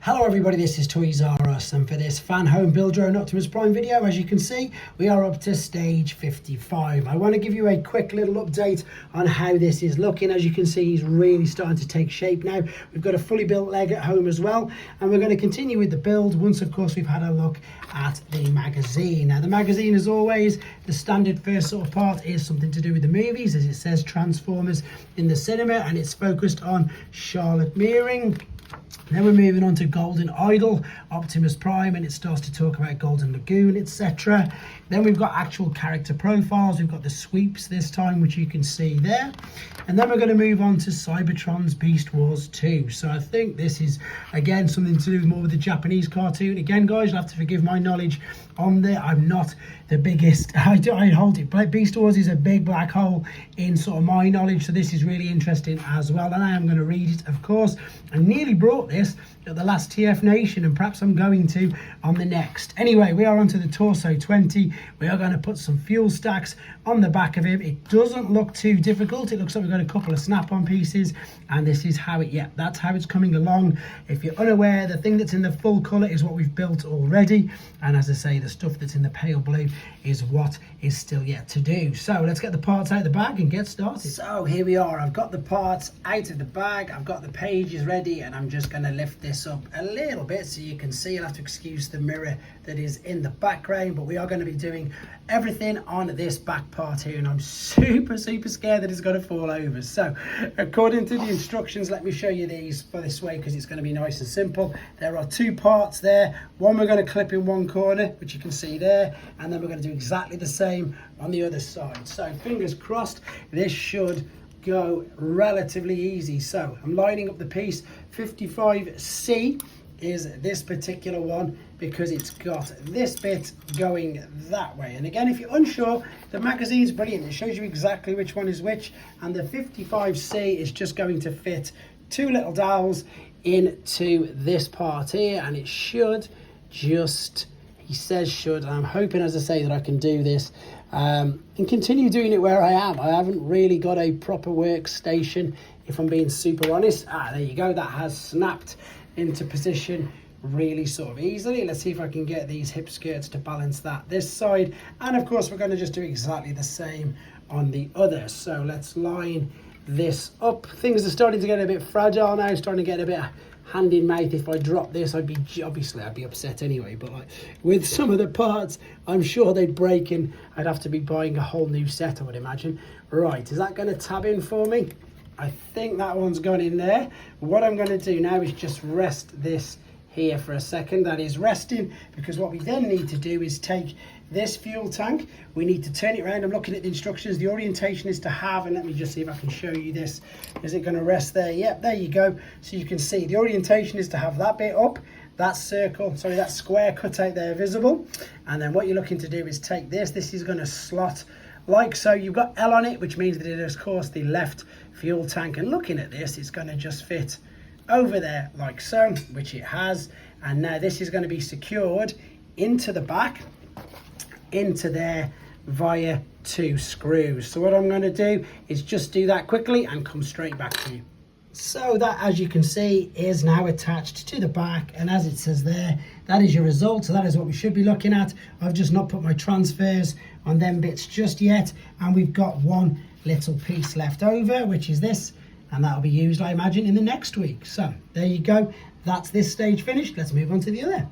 Hello everybody, this is Toys R Us, and for this fan home build your own Optimus Prime video, as you can see, we are up to stage 55. I want to give you a quick little update on how this is looking. As you can see, he's really starting to take shape now. We've got a fully built leg at home as well, and we're going to continue with the build once, of course, we've had a look at the magazine. Now, the magazine, as always, the standard first sort of part is something to do with the movies, as it says Transformers in the cinema, and it's focused on Charlotte Meering. Then we're moving on to Golden Idol, Optimus Prime, and it starts to talk about Golden Lagoon, etc. Then we've got actual character profiles. We've got the sweeps this time, which you can see there. And then we're going to move on to Cybertron's Beast Wars 2. So I think this is, again, something to do more with the Japanese cartoon. Again, guys, you'll have to forgive my knowledge on there. I'm not the biggest. I hold it. Beast Wars is a big black hole in sort of my knowledge. So this is really interesting as well. And I am going to read it, of course. I nearly brought this at the last TF Nation, and perhaps I'm going to on the next. Anyway, we are onto the Torso 20. We are going to put some fuel stacks on the back of him. It doesn't look too difficult. It looks like we've got a couple of snap-on pieces, and this is how that's how it's coming along. If you're unaware, the thing that's in the full colour is what we've built already, and as I say, the stuff that's in the pale blue is what is still yet to do. So let's get the parts out of the bag and get started. So here we are. I've got the parts out of the bag. I've got the pages ready, and I'm just going to lift this up a little bit so you can see. You'll have to excuse the mirror that is in the background, but we are going to be doing everything on this back part here, and I'm super scared that it's going to fall over. So according to the instructions, let me show you these for this way, because it's going to be nice and simple. There are two parts there. One we're going to clip in one corner, which you can see there, and then we're going to do exactly the same on the other side. So fingers crossed, this should go relatively easy. So I'm lining up the piece. 55C is this particular one, because it's got this bit going that way. And again, if you're unsure, the magazine's brilliant. It shows you exactly which one is which, and the 55C is just going to fit two little dowels into this part here, and it should just, he says should, and I'm hoping, as I say, that I can do this and continue doing it where I am. I haven't really got a proper workstation, if I'm being super honest. There you go, that has snapped into position really sort of easily. Let's see if I can get these hip skirts to balance that this side, and of course we're going to just do exactly the same on the other. So let's line this up. Things are starting to get a bit fragile now, starting to get a bit hand in mouth. If I drop this, I'd be upset anyway, but like with some of the parts, I'm sure they'd break and I'd have to be buying a whole new set, I would imagine. Right, is that going to tab in for me? I think that one's gone in there. What I'm going to do now is just rest this here for a second. That is resting, because what we then need to do is take this fuel tank, we need to turn it around. I'm looking at the instructions. The orientation is to have, and let me just see if I can show you this. Is it going to rest there? Yep, there you go. So you can see the orientation is to have that bit up, that circle, sorry, that square cut out there visible. And then what you're looking to do is take this. This is going to slot like so. You've got L on it, which means that it is, of course, the left fuel tank. And looking at this, it's going to just fit over there like so, which it has. And now this is going to be secured into the back, into there via two screws. So what I'm going to do is just do that quickly and come straight back to you. So that, as you can see, is now attached to the back, and as it says there, that is your result. So that is what we should be looking at. I've just not put my transfers on them bits just yet, and we've got one little piece left over, which is this, and that'll be used, I imagine, in the next week. So there you go, that's this stage finished. Let's move on to the other.